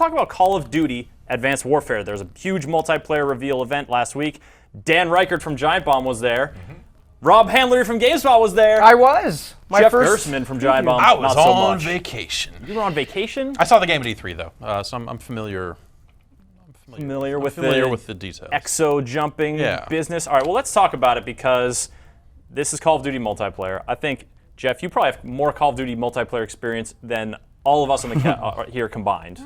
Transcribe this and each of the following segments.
talk about Call of Duty Advanced Warfare. There's a huge multiplayer reveal event last week. Dan Reichert from Giant Bomb was there. Rob Handler from GameSpot was there. I was. Jeff Gersman from Giant Bomb. I was not so on much. vacation. You were on vacation? I saw the game at E3 though, so I'm familiar. Familiar with the details. Exo jumping business. All right, well, let's talk about it because this is Call of Duty multiplayer. I think, Jeff, you probably have more Call of Duty multiplayer experience than all of us on the here combined.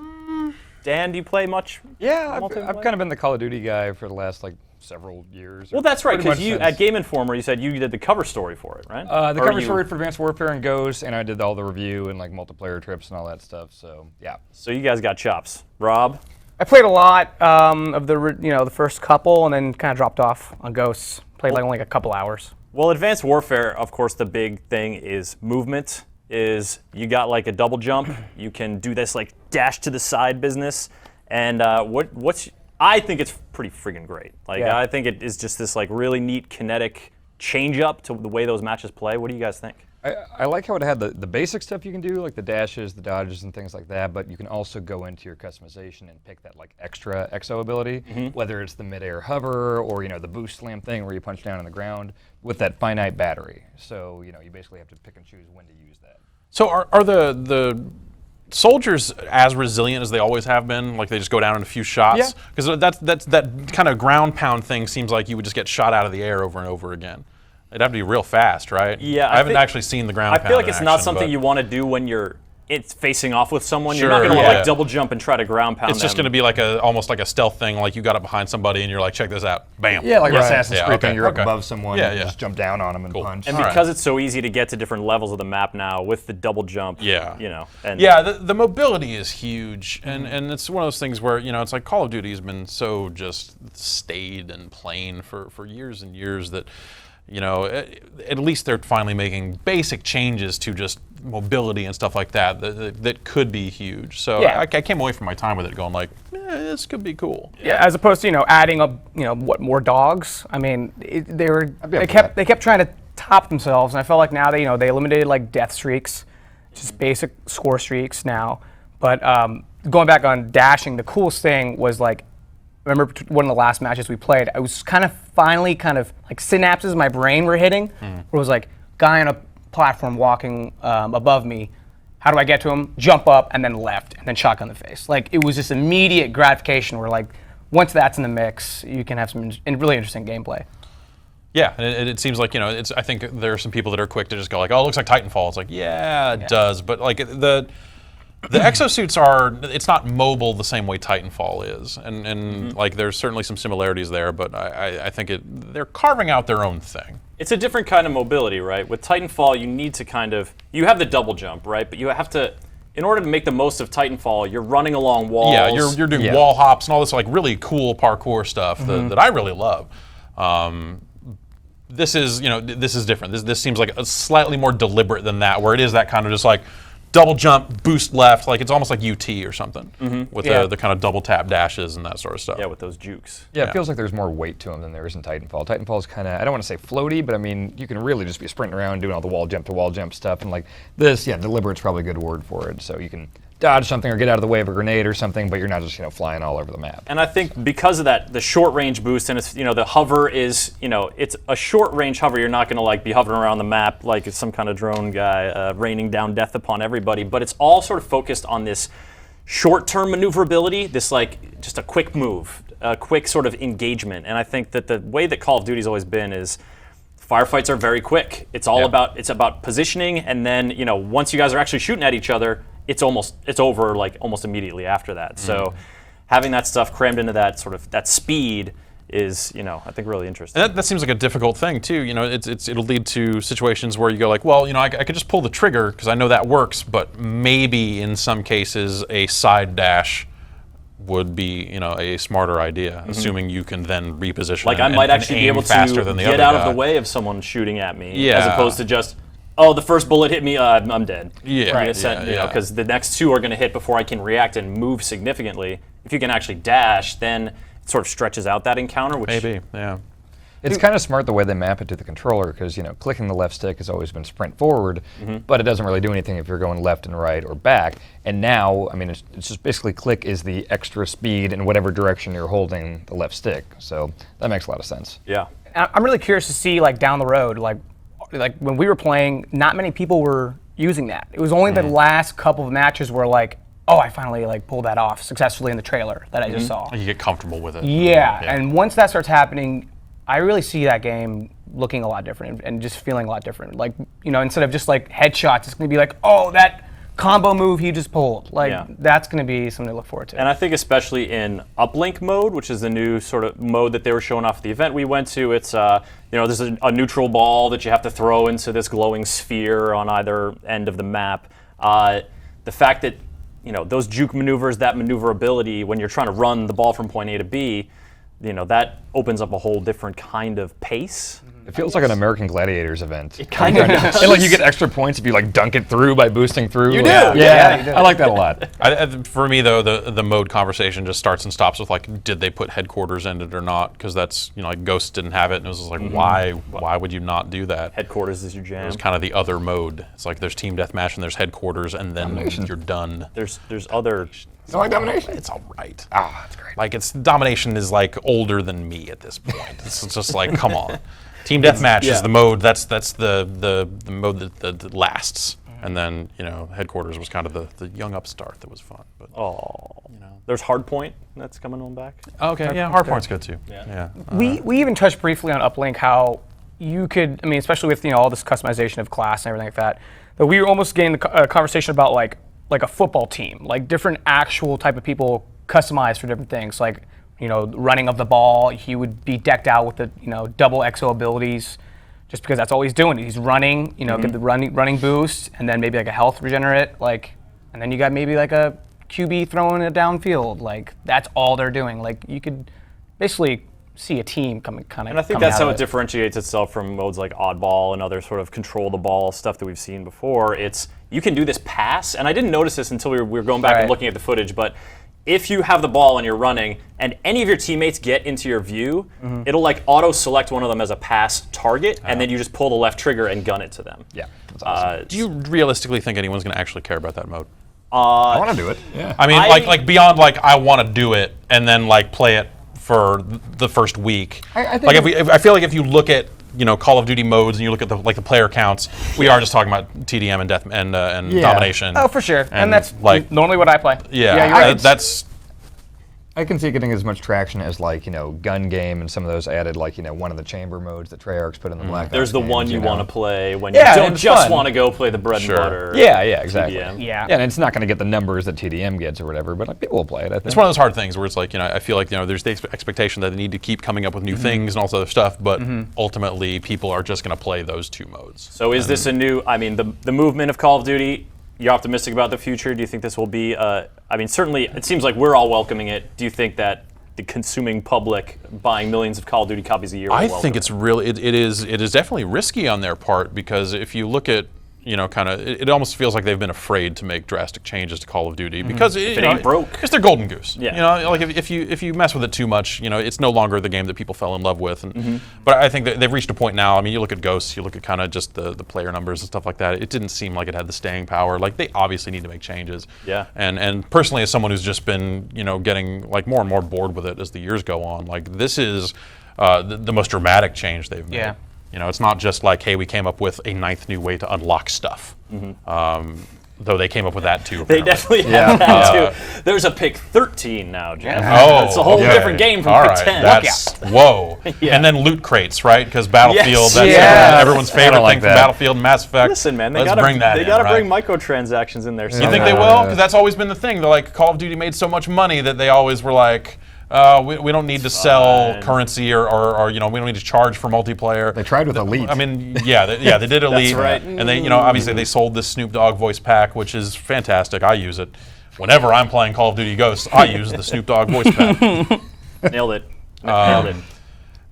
Dan, do you play much? Yeah, I've kind of been the Call of Duty guy for the last several years. Well, that's right, because you at Game Informer, you said you did the cover story for it, right? The cover story for Advanced Warfare and Ghost, and I did all the review and multiplayer trips and all that stuff. So yeah. So you guys got chops. Rob? I played a lot of the first couple, and then kind of dropped off on Ghosts. Played only a couple hours. Well, Advanced Warfare, of course, the big thing is movement. Is you got a double jump, you can do this dash to the side business, and I think it's pretty friggin' great. I think it is just this really neat kinetic change up to the way those matches play. What do you guys think? I like how it had the basic stuff you can do, like the dashes, the dodges, and things like that, but you can also go into your customization and pick that extra exo ability, whether it's the mid-air hover or the boost slam thing where you punch down on the ground with that finite battery. So you basically have to pick and choose when to use that. So are the soldiers as resilient as they always have been? They just go down in a few shots? Because that's that kind of ground pound thing seems like you would just get shot out of the air over and over again. It'd have to be real fast, right? Yeah, I haven't actually seen the ground pound. I feel like it's in not action, something but you want to do when it's facing off with someone. Sure, you're not going to want to double jump and try to ground pound It's just going to be almost like a stealth thing, you got up behind somebody and you're like, check this out, bam. Yeah, Assassin's Creed thing, you're up above someone and just jump down on them and punch. And because it's so easy to get to different levels of the map now with the double jump, the mobility is huge, and it's one of those things where, it's like Call of Duty has been so just staid and plain for years and years that, at least they're finally making basic changes to just mobility and stuff like that that could be huge. So I came away from my time with it going this could be cool. Yeah, as opposed to adding up more dogs. I mean, they kept trying to top themselves, and I felt like now they eliminated death streaks, just basic score streaks now. But going back on dashing, the coolest thing was I remember one of the last matches we played, I was finally synapses in my brain were hitting, where it was guy on a platform walking above me, how do I get to him? Jump up and then left and then shotgun the face. It was just immediate gratification where once that's in the mix, you can have some really interesting gameplay. Yeah, and it seems like, I think there are some people that are quick to just go oh, it looks like Titanfall. It's it does, but the exosuits it's not mobile the same way Titanfall is, and there's certainly some similarities there, but I think they're carving out their own thing. It's a different kind of mobility, right? With Titanfall, you need to you have the double jump, right? But you have to, in order to make the most of Titanfall, you're running along walls. Yeah, you're doing wall hops and all this really cool parkour stuff that I really love. This is different. This seems like a slightly more deliberate than that, where it is that kind of just double jump, boost left, it's almost like UT or something, with the kind of double tap dashes and that sort of stuff. Yeah, with those jukes. Yeah, it feels like there's more weight to them than there is in Titanfall. Titanfall's kind of, I don't want to say floaty, but I mean, you can really just be sprinting around doing all the wall jump to wall jump stuff, and this, deliberate's probably a good word for it. So you can dodge something or get out of the way of a grenade or something, but you're not just flying all over the map. And I think because of that, the short range boost, and it's the hover is it's a short range hover. You're not going to be hovering around the map like it's some kind of drone guy raining down death upon everybody. But it's all sort of focused on this short-term maneuverability, this just a quick move, a quick sort of engagement. And I think that the way that Call of Duty's always been is firefights are very quick. It's all about positioning, and then once you guys are actually shooting at each other, it's over almost immediately after that. So having that stuff crammed into that sort of that speed is I think really interesting. And that seems like a difficult thing too. It'll lead to situations where you go I could just pull the trigger because I know that works, but maybe in some cases a side dash would be a smarter idea, assuming you can then reposition. I might actually be able to get out of the way of someone shooting at me, as opposed to just the first bullet hit me, I'm dead. Yeah, because the next two are going to hit before I can react and move significantly. If you can actually dash, then it sort of stretches out that encounter. Which maybe, yeah. It's kind of smart the way they map it to the controller because, clicking the left stick has always been sprint forward, but it doesn't really do anything if you're going left and right or back. And now, it's just basically click is the extra speed in whatever direction you're holding the left stick. So that makes a lot of sense. Yeah. I'm really curious to see down the road, like when we were playing, not many people were using that. It was only the last couple of matches where oh, I finally pulled that off successfully in the trailer that I just saw. You get comfortable with it. Yeah, and once that starts happening, I really see that game looking a lot different and just feeling a lot different. Instead of just headshots, it's going to be oh, that combo move he just pulled. That's going to be something to look forward to. And I think especially in uplink mode, which is the new sort of mode that they were showing off at the event we went to, it's there's a neutral ball that you have to throw into this glowing sphere on either end of the map. The fact that those juke maneuvers, that maneuverability, when you're trying to run the ball from point A to B, that opens up a whole different kind of pace. It feels like an American Gladiators event. It kind of does. And you get extra points if you dunk it through by boosting through. You do. Yeah, you do. I like that a lot. For me, though, the mode conversation just starts and stops with did they put headquarters in it or not? Because that's Ghosts didn't have it, and it was just why would you not do that? Headquarters is your jam. It was kind of the other mode. It's there's team deathmatch and there's headquarters, and then you're done. There's other. You like Domination? It's all right. That's great. Domination is older than me at this point. It's just come on. Team deathmatch is the mode. That's the mode that lasts. And then headquarters was kind of the young upstart that was fun. But There's Hardpoint that's coming on back. okay, yeah, Hardpoint's good too. Yeah. We even touched briefly on Uplink how you could, especially with all this customization of class and everything like that, that we were almost getting the conversation about like a football team, different actual type of people customized for different things, running of the ball. He would be decked out with the double XO abilities, just because that's all he's doing. He's running, get the running boost, and then maybe a health regenerate, and then you got maybe a QB throwing it downfield. That's all they're doing. You could basically see a team coming kind of. And I think that's how it differentiates itself from modes like Oddball and other sort of control the ball stuff that we've seen before. It's you can do this pass, and I didn't notice this until we were going back and looking at the footage, but if you have the ball and you're running, and any of your teammates get into your view, it'll auto-select one of them as a pass target, and then you just pull the left trigger and gun it to them. Yeah, that's awesome. Do you realistically think anyone's going to actually care about that mode? I want to do it. Yeah. I mean, beyond I want to do it and then play it for the first week. I think I feel like if you look at Call of Duty modes and you look at the player counts, we are just talking about TDM and death and domination. Oh, for sure, and that's normally what I play. Yeah, you're right. I can see it getting as much traction as Gun Game and some of those added one of the chamber modes that Treyarch's put in the Black Ops There's the games, one you want to play when you Yeah, don't it's just fun. want to go play the bread and butter. Yeah, exactly. TDM. Yeah. And it's not going to get the numbers that TDM gets or whatever, but people will play it. I think. It's one of those hard things where it's I feel like there's the expectation that they need to keep coming up with new things and all this other stuff, but ultimately people are just going to play those two modes. So is this a new? The movement of Call of Duty. You're optimistic about the future. Do you think this will be? Certainly, it seems like we're all welcoming it. Do you think that the consuming public buying millions of Call of Duty copies a year? I think it's really it is definitely risky on their part, because if you look at it almost feels like they've been afraid to make drastic changes to Call of Duty because it ain't broke. It's their golden goose. Yeah. If you mess with it too much, it's no longer the game that people fell in love with. And but I think that they've reached a point now. I mean, you look at Ghosts, you look at kind of just the player numbers and stuff like that. It didn't seem like it had the staying power. They obviously need to make changes. Yeah. And personally, as someone who's just been getting more and more bored with it as the years go on, this is the most dramatic change they've made. Yeah. It's not just hey, we came up with a ninth new way to unlock stuff. Though they came up with that too. They apparently. definitely have that too. There's a pick 13 now, Jeff. Oh, it's a whole okay. different game from All pick right. 10. That's whoa. Yeah. And then loot crates, right? Because Battlefield, that's Yes. everyone's favorite thing from Battlefield and Mass Effect. Listen, man, they Let's gotta bring that They in, gotta right? bring microtransactions in there. You think they will? Because that's always been the thing. They're Call of Duty made so much money that they always were we don't need to sell currency or we don't need to charge for multiplayer. They tried with Elite. I mean, they did Elite. right. And they, obviously they sold this Snoop Dogg voice pack, which is fantastic. I use it. Whenever I'm playing Call of Duty Ghosts, I use the Snoop Dogg voice pack. Nailed it. Nailed it.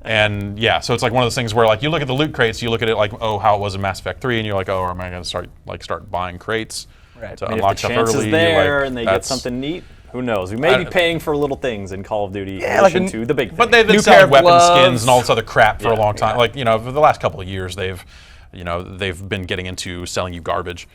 And so it's one of those things where you look at the loot crates, you look at it how it was in Mass Effect 3, and you're oh, am I going to start buying crates to I mean, unlock if the stuff chance early? is there and they get that's- something neat. Who knows? We may be paying for little things in Call of Duty in like addition to the big thing. But they've been New pair selling of weapon gloves. skins and all this other crap for a long time. yeah. Like, for the last couple of years, they've been getting into selling you garbage.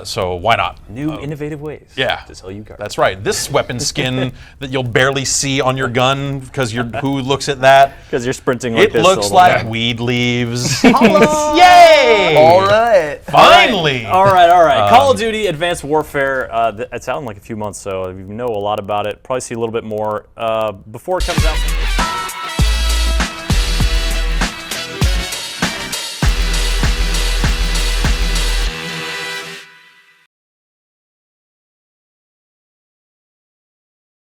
So why not? New innovative ways to sell you garbage. That's right. This weapon skin that you'll barely see on your gun because who looks at that? Because you're sprinting like It this. looks all the like time. weed leaves. Yay! All right. Finally! All right. Call of Duty Advanced Warfare. It's out in like a few months, so you know a lot about it. Probably see a little bit more before it comes out.